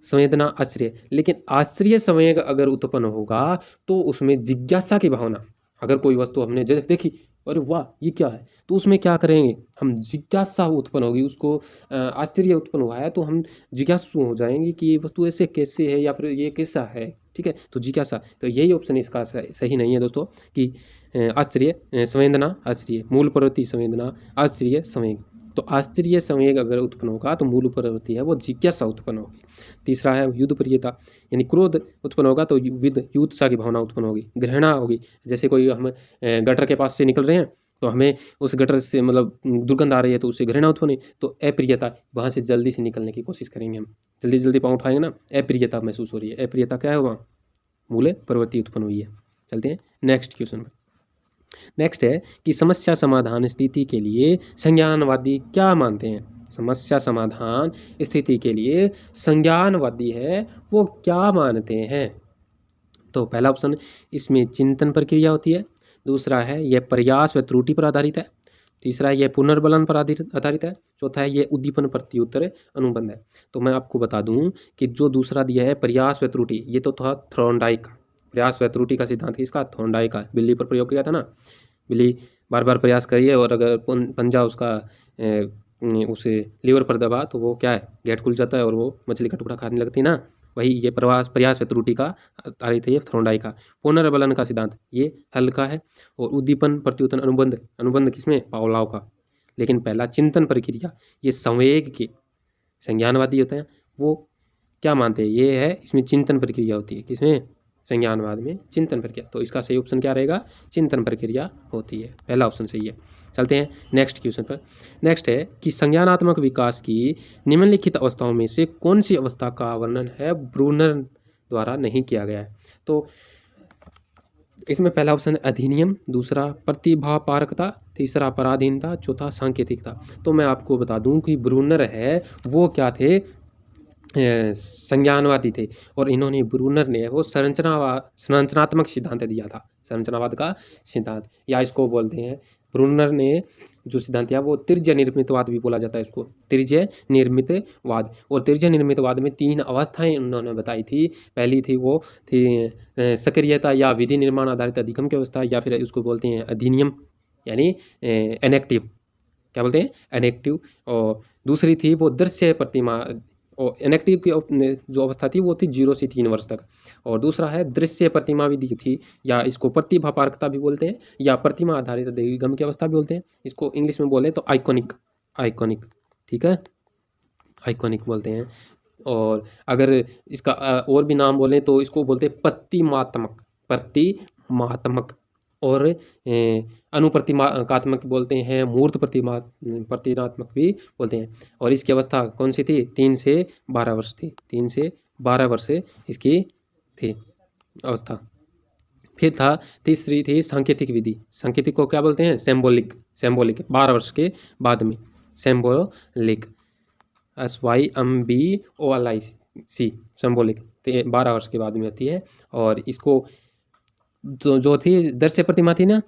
संवेदना आश्चर्य, लेकिन आश्चर्य संवेग अगर उत्पन्न होगा तो उसमें जिज्ञासा की भावना, अगर कोई वस्तु हमने देखी अरे वाह ये क्या है, तो उसमें क्या करेंगे? हम जिज्ञासा उत्पन्न होगी, उसको आश्चर्य उत्पन्न हुआ है तो हम जिज्ञासु हो जाएंगे कि ये वस्तु ऐसे कैसे है या फिर ये कैसा है, ठीक है। तो जिज्ञासा, तो यही ऑप्शन इसका सही नहीं है दोस्तों कि आश्चर्य संवेदना आश्चर्य, मूल प्रवृत्ति संवेदना आश्चर्य संवेग। तो आश्चर्य संवेग अगर उत्पन्न होगा तो मूल प्रवृत्ति है वो जिज्ञासा उत्पन्न होगी। तीसरा है युद्ध प्रियता, यानी क्रोध उत्पन्न होगा तो युत्सा की भावना उत्पन्न होगी। घृणा होगी, जैसे कोई हम गटर के पास से निकल रहे हैं तो हमें उस गटर से मतलब दुर्गंध आ रही है तो उससे घृणा उत्पन्न है, तो अप्रियता, वहाँ से जल्दी से निकलने की कोशिश करेंगे, हम जल्दी पाँव उठाएंगे ना, अप्रियता महसूस हो रही है। अप्रियता क्या है? वहाँ मूल प्रवृत्ति उत्पन्न हुई है। चलते हैं नेक्स्ट क्वेश्चन में। नेक्स्ट है कि समस्या समाधान स्थिति के लिए संज्ञानवादी क्या मानते हैं? समस्या समाधान स्थिति के लिए संज्ञानवादी है वो क्या मानते हैं? तो पहला ऑप्शन, इसमें चिंतन प्रक्रिया होती है। दूसरा है यह प्रयास व त्रुटि पर आधारित है। तीसरा है यह पुनर्बलन पर आधारित है। चौथा है यह उद्दीपन प्रत्युत्तर अनुबंध है। तो मैं आपको बता दूं कि जो दूसरा दिया है प्रयास व त्रुटि, ये तो था थॉर्नडाइक का। प्रयास व त्रुटि का सिद्धांत किसका? थॉर्नडाइक का। बिल्ली पर प्रयोग किया था ना। बिल्ली बार बार प्रयास करिए और अगर पंजा उसका उसे लीवर पर दबा तो वो क्या है, गेट खुल जाता है और वो मछली का टुकड़ा खाने लगती है ना। वही ये प्रयास व त्रुटि का आधारित है, ये थॉर्नडाइक का। पुनर्बलन का सिद्धांत ये हल का है। और उद्दीपन प्रत्युत्तर अनुबंध किसमें? पावलोव का। लेकिन पहला चिंतन प्रक्रिया, ये संवेग के संज्ञानवादी होते हैं, वो क्या मानते हैं? ये है इसमें चिंतन प्रक्रिया होती है। किसमें? संज्ञानवाद में चिंतन प्रक्रिया। तो इसका सही ऑप्शन क्या रहेगा? चिंतन प्रक्रिया होती है। पहला ऑप्शन सही है। चलते हैं नेक्स्ट क्वेश्चन पर। नेक्स्ट है कि संज्ञानात्मक विकास की निम्नलिखित अवस्थाओं में से कौन सी अवस्था का वर्णन है ब्रूनर द्वारा नहीं किया गया है? तो इसमें पहला ऑप्शन है अधिनियम, दूसरा प्रतिभापारकता, तीसरा पराधीनता, चौथा सांकेतिकता। तो मैं आपको बता दूं कि ब्रूनर है वो क्या थे? संज्ञानवादी थे। और इन्होंने ब्रूनर ने वो संरचनात्मक सिद्धांत दिया था, संरचनावाद का सिद्धांत, या इसको बोलते हैं ब्रूनर ने जो सिद्धांत दिया वो त्रिज्य निर्मितवाद भी बोला जाता है इसको, त्रिज्य निर्मितवाद। और त्रिज्य निर्मितवाद में 3 अवस्थाएं उन्होंने बताई थी। पहली थी वो थी सक्रियता या विधि निर्माण आधारित अधिगम की अवस्था, या फिर उसको बोलते हैं अधिनियम यानी एनेक्टिव, क्या बोलते हैं? एनेक्टिव। और दूसरी थी वो दृश्य प्रतिमा, और इनएक्टिव की जो अवस्था थी वो थी 0 से 3 वर्ष तक। और दूसरा है दृश्य प्रतिमा विधि थी, या इसको प्रतिभापारकता भी बोलते हैं, या प्रतिमा आधारित अधिगम की अवस्था भी बोलते हैं। इसको इंग्लिश में बोले तो आइकॉनिक, ठीक है, आइकॉनिक बोलते हैं। और अगर इसका और भी नाम बोलें तो इसको बोलते हैं प्रतिमात्मक और अनुप्रतिमात्मक बोलते हैं, मूर्त प्रतिमात्मक भी बोलते हैं। और इसकी अवस्था कौन सी थी? 3 से 12 वर्ष थी, 3 से 12 वर्ष इसकी थी अवस्था। फिर था तीसरी थी सांकेतिक विधि। सांकेतिक को क्या बोलते हैं? सिंबॉलिक 12 वर्ष के बाद में सिंबॉलिक, SYMBOLIC, सिंबॉलिक 12 वर्ष के बाद में आती है। और इसको जो थी दृश्य प्रतिमा थी ना,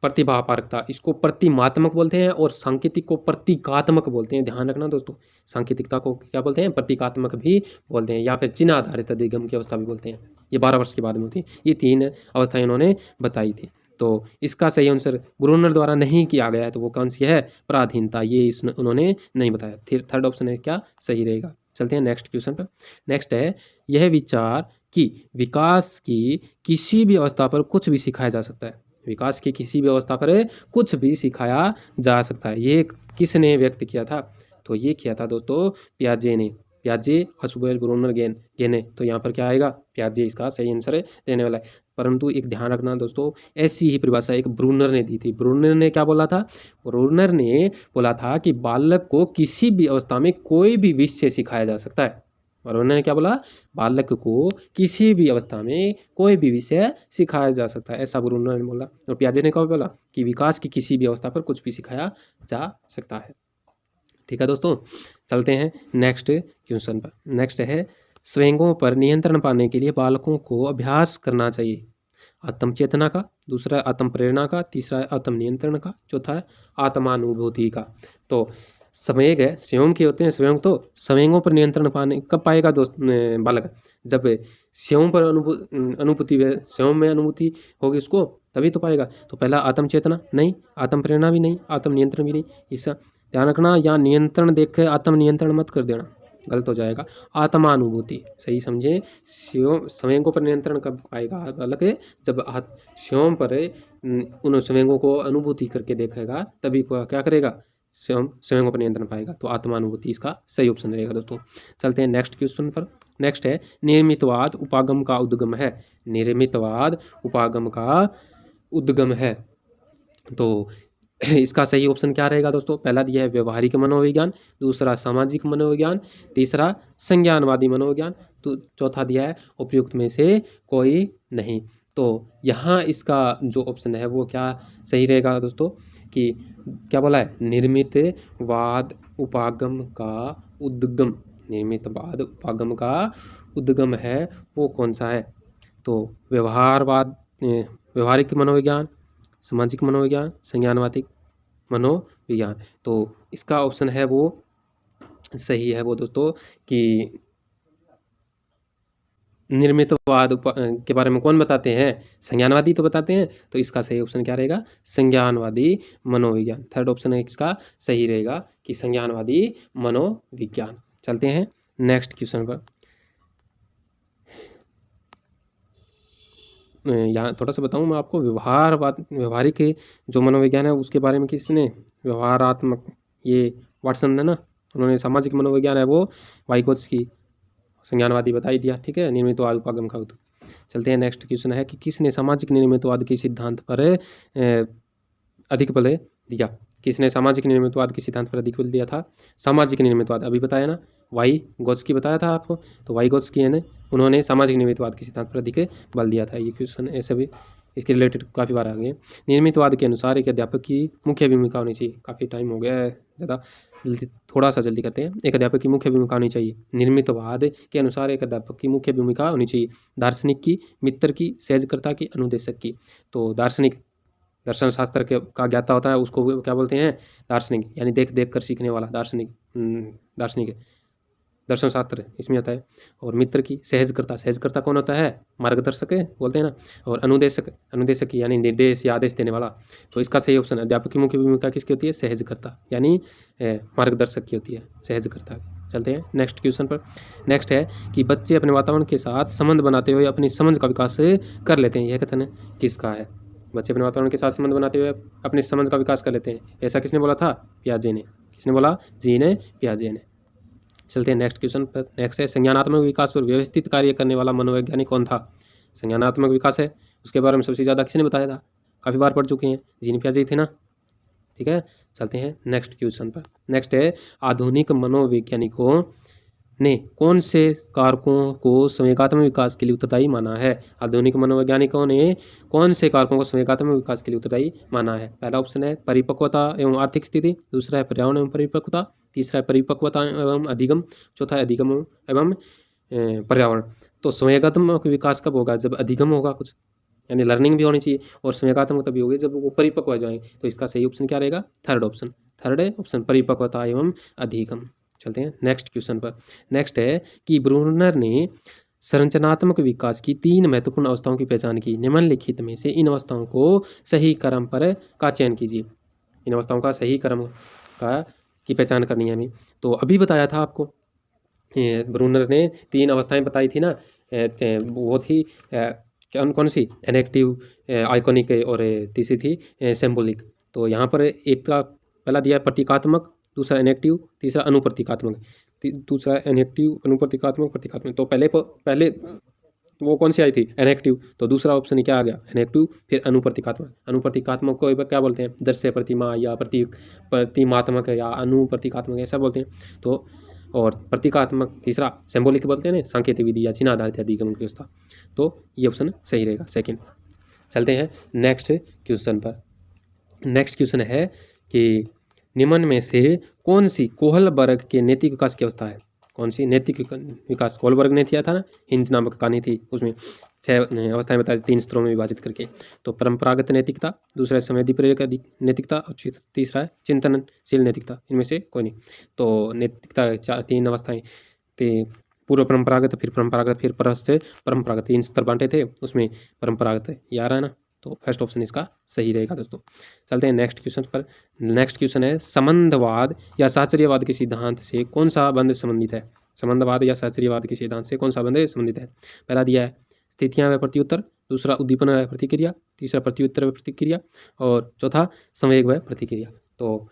प्रतिभापारकता, इसको प्रतिमात्मक बोलते हैं, और सांकेतिक को प्रतीकात्मक बोलते हैं। ध्यान रखना दोस्तों, सांकेतिकता को क्या बोलते हैं? प्रतीकात्मक भी बोलते हैं, या फिर चिन्ह आधारित अधिगम की अवस्था भी बोलते हैं। ये 12 वर्ष के बाद में होती है। ये 3 अवस्थाएं उन्होंने बताई थी। तो इसका सही आंसर ब्रूनर द्वारा नहीं किया गया है, तो वो कौन सी है? पराधीनता। ये उन्होंने नहीं बताया। फिर थर्ड ऑप्शन है क्या सही रहेगा। चलते हैं नेक्स्ट क्वेश्चन पर। नेक्स्ट है यह विचार कि विकास की किसी भी अवस्था पर कुछ भी सिखाया जा सकता है। विकास की किसी भी अवस्था पर कुछ भी सिखाया जा सकता है, ये किसने व्यक्त किया था? तो ये किया था दोस्तों पियाजे ने। पियाजे, हसुबेल, ब्रूनर, गेने। तो यहाँ पर क्या आएगा? पियाजे इसका सही आंसर देने वाला है। परंतु एक ध्यान रखना दोस्तों, ऐसी ही परिभाषा एक ब्रूनर ने दी थी। ब्रूनर ने क्या बोला था? ब्रूनर ने बोला था कि बालक को किसी भी अवस्था में कोई भी विषय सिखाया जा सकता है। और उन्होंने क्या बोला? बालक को किसी भी अवस्था में कोई भी विषय सिखाया जा सकता है, ऐसा ब्रूनर ने बोला। और पियाजे ने क्या बोला? कि विकास की किसी भी अवस्था पर कुछ भी सिखाया जा सकता है। ठीक है दोस्तों, चलते हैं नेक्स्ट क्वेश्चन पर। नेक्स्ट है स्वयंगों पर नियंत्रण पाने के लिए बालकों को अभ्यास करना चाहिए। आत्म चेतना का, दूसरा आत्म प्रेरणा का, तीसरा है आत्म नियंत्रण का, चौथा है आत्मानुभूति का। तो संवेग है, स्वयं के होते हैं। स्वयं तो संवेगों पर नियंत्रण पाने कब पाएगा दोस्त बालक? जब स्वयं पर अनुभूति, स्वयं में अनुभूति होगी उसको, तभी तो पाएगा। तो पहला आत्म चेतना नहीं, आत्म प्रेरणा भी नहीं, आत्म नियंत्रण भी नहीं। इसका ध्यान रखना, या नियंत्रण देख के आत्म नियंत्रण मत कर देना, गलत हो जाएगा। आत्मानुभूति सही समझे। संवेगों पर नियंत्रण कब पाएगा बालक? जब स्वयं पर उन संवेगों को अनुभूति करके देखेगा, तभी क्या करेगा? स्वयं पर नियंत्रण पाएगा। तो आत्मानुभूति इसका सही ऑप्शन रहेगा दोस्तों। चलते हैं नेक्स्ट क्वेश्चन पर। नेक्स्ट है निर्मितवाद उपागम का उद्गम है। निर्मितवाद उपागम का उद्गम है। तो इसका सही ऑप्शन क्या रहेगा दोस्तों? पहला दिया है व्यवहारिक मनोविज्ञान, दूसरा सामाजिक मनोविज्ञान, तीसरा संज्ञानवादी मनोविज्ञान, तो चौथा दिया है उपयुक्त में से कोई नहीं। तो यहाँ इसका जो ऑप्शन है वो क्या सही रहेगा दोस्तों? कि क्या बोला है? निर्मितवाद उपागम का उद्गम, निर्मितवाद उपागम का उद्गम है वो कौन सा है? तो व्यवहारिक मनोविज्ञान, सामाजिक मनोविज्ञान, संज्ञानवादी मनोविज्ञान। तो इसका ऑप्शन है वो सही है वो दोस्तों कि निर्मितवाद के बारे में कौन बताते हैं? संज्ञानवादी तो बताते हैं। तो इसका सही ऑप्शन क्या रहेगा? संज्ञानवादी मनोविज्ञान। थर्ड ऑप्शन है इसका सही रहेगा कि संज्ञानवादी मनोविज्ञान। चलते हैं नेक्स्ट क्वेश्चन पर। यहाँ थोड़ा सा बताऊँ मैं आपको, व्यवहारिक जो मनोविज्ञान है उसके बारे में किसने, व्यवहारात्मक, ये वाटसन है ना, उन्होंने सामाजिक मनोविज्ञान है वो वाइगोत्स्की, संज्ञानवादी बता ही दिया। ठीक है, निर्मितवाद उपागम का। चलते हैं नेक्स्ट क्वेश्चन है कि किसने सामाजिक निर्मितवाद के सिद्धांत पर अधिक बल दिया? किसने सामाजिक निर्मितवाद के सिद्धांत पर अधिक बल दिया था? सामाजिक निर्मितवाद अभी बताया ना, वाइगोत्स्की बताया था आपको। तो वाइगोत्स्की है ना, उन्होंने सामाजिक निर्मितवाद के सिद्धांत पर अधिक बल दिया था। ये क्वेश्चन ऐसे भी इसके रिलेटेड काफ़ी बार आ गए। निर्मितवाद के अनुसार एक अध्यापक की मुख्य भूमिका होनी चाहिए। काफ़ी टाइम हो गया है, ज़्यादा थोड़ा सा जल्दी करते हैं। एक अध्यापक की मुख्य भूमिका होनी चाहिए। निर्मितवाद के अनुसार एक अध्यापक की मुख्य भूमिका होनी चाहिए। दार्शनिक की, मित्र की, सहजकर्ता की, अनुदेशक की। तो दार्शनिक, दर्शन शास्त्र के का ज्ञाता होता है उसको क्या बोलते हैं? दार्शनिक, यानी देख देख कर सीखने वाला दार्शनिक। दार्शनिक दर्शन शास्त्र इसमें आता है। और मित्र की, सहजकर्ता कौन होता है? मार्गदर्शक बोलते हैं ना। और अनुदेशक यानी निर्देश या आदेश देने वाला। तो इसका सही ऑप्शन, अध्यापक की मुख्य भूमिका किसकी होती है? सहजकर्ता यानी मार्गदर्शक की होती है, सहजकर्ता। चलते हैं नेक्स्ट क्वेश्चन पर। नेक्स्ट है कि बच्चे अपने वातावरण के साथ संबंध बनाते हुए अपनी समझ का विकास कर लेते हैं। यह कथन किसका है? बच्चे अपने वातावरण के साथ संबंध बनाते हुए अपनी समझ का विकास कर लेते हैं, ऐसा किसने बोला था? पियाजे ने। किसने बोला? जी ने, पियाजे ने। चलते हैं नेक्स्ट क्वेश्चन पर। नेक्स्ट है संज्ञानात्मक विकास पर व्यवस्थित कार्य करने वाला मनोवैज्ञानिक कौन था? संज्ञानात्मक विकास है उसके बारे में सबसे ज़्यादा किसने बताया था? काफ़ी बार पढ़ चुके हैं, जीन पियाजे थे ना। ठीक है, चलते हैं नेक्स्ट क्वेश्चन पर। नेक्स्ट है आधुनिक मनोवैज्ञानिकों ने कौन से कारकों को संवेगात्मक विकास के लिए उत्तरदायी माना है? आधुनिक मनोवैज्ञानिकों ने कौन से कारकों को संवेगात्मक विकास के लिए उत्तरदायी माना है? पहला ऑप्शन है परिपक्वता एवं आर्थिक स्थिति, दूसरा है पर्यावरण एवं परिपक्वता, तीसरा है परिपक्वता एवं अधिगम, चौथा है अधिगम एवं पर्यावरण। तो संवेगात्मक विकास कब होगा? जब अधिगम होगा कुछ, यानी लर्निंग भी होनी चाहिए, और संवेगात्मक तभी होगी जब वो परिपक्व हो जाए। तो इसका सही ऑप्शन क्या रहेगा? थर्ड ऑप्शन परिपक्वता एवं अधिगम। चलते हैं नेक्स्ट क्वेश्चन पर। नेक्स्ट है कि ब्रूनर ने संरचनात्मक विकास की 3 महत्वपूर्ण अवस्थाओं की पहचान की। निम्नलिखित में से इन अवस्थाओं को सही क्रम पर का चयन कीजिए। इन अवस्थाओं का सही क्रम का की पहचान करनी है हमें। तो अभी बताया था आपको, ब्रूनर ने 3 अवस्थाएं बताई थी ना, वो थी कौन सी? एनेक्टिव, आइकॉनिक और तीसरी थी सिंबॉलिक। तो यहाँ पर एक का पहला दिया प्रतीकात्मक, दूसरा इनेक्टिव, तीसरा अनुप्रतीकात्मक, दूसरा इनेक्टिव, अनुप्रतीकात्मक, प्रतीकात्मक। तो पहले वो कौन सी आई थी? इनेक्टिव। तो दूसरा ऑप्शन क्या आ गया? इनेक्टिव, फिर अनुप्रतीकात्मक। अनुप्रतीकात्मक को क्या बोलते हैं? दृश्य प्रतिमा या प्रतिमात्मक या अनुप्रतीकात्मक ऐसा बोलते हैं। तो और प्रतीकात्मक तीसरा सिंबॉलिक बोलते हैं ना, सांकेतिक विधि या चिन्ह आधारित अधिगम की व्यवस्था। तो ये ऑप्शन सही रहेगा, सेकंड। चलते हैं नेक्स्ट क्वेश्चन पर। नेक्स्ट क्वेश्चन है कि निम्न में से कौन सी कोहलबर्ग के नैतिक विकास की अवस्था है? कौन सी नैतिक विकास? कोहलबर्ग ने किया था ना, हिंज नामक कहानी थी, उसमें 6 अवस्थाएं बताई, 3 स्तरों में विभाजित करके। तो परंपरागत नैतिकता, दूसरा है संवेदी प्रेरक नैतिकता, और तीसरा है चिंतनशील नैतिकता। इनमें से कोई नहीं। तो नैतिकता 3 अवस्थाएं थे, पूर्व परंपरागत, फिर परंपरागत, फिर परस्य परंपरागत, 3 स्तर बांटे थे, उसमें परंपरागत ये आ रहा है ना। तो फर्स्ट ऑप्शन इसका सही रहेगा दोस्तों। चलते हैं नेक्स्ट क्वेश्चन पर। नेक्स्ट क्वेश्चन है संबंधवाद या साहचर्यवाद के सिद्धांत से कौन सा बंध संबंधित है? संबंधवाद या साहचर्यवाद के सिद्धांत से कौन सा बंध संबंधित है? पहला दिया है स्थितियां व प्रत्युत्तर, दूसरा उद्दीपन व प्रतिक्रिया, तीसरा प्रत्युत्तर व प्रतिक्रिया, और चौथा संवेग व प्रतिक्रिया। तो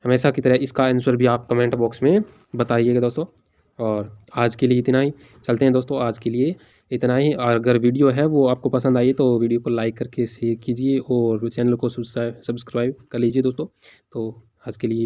हमेशा की तरह इसका आंसर भी आप कमेंट बॉक्स में बताइएगा दोस्तों। और आज के लिए इतना ही। चलते हैं दोस्तों, आज के लिए इतना ही। और अगर वीडियो है वो आपको पसंद आई तो वीडियो को लाइक करके शेयर कीजिए और चैनल को सब्सक्राइब कर लीजिए दोस्तों। तो आज के लिए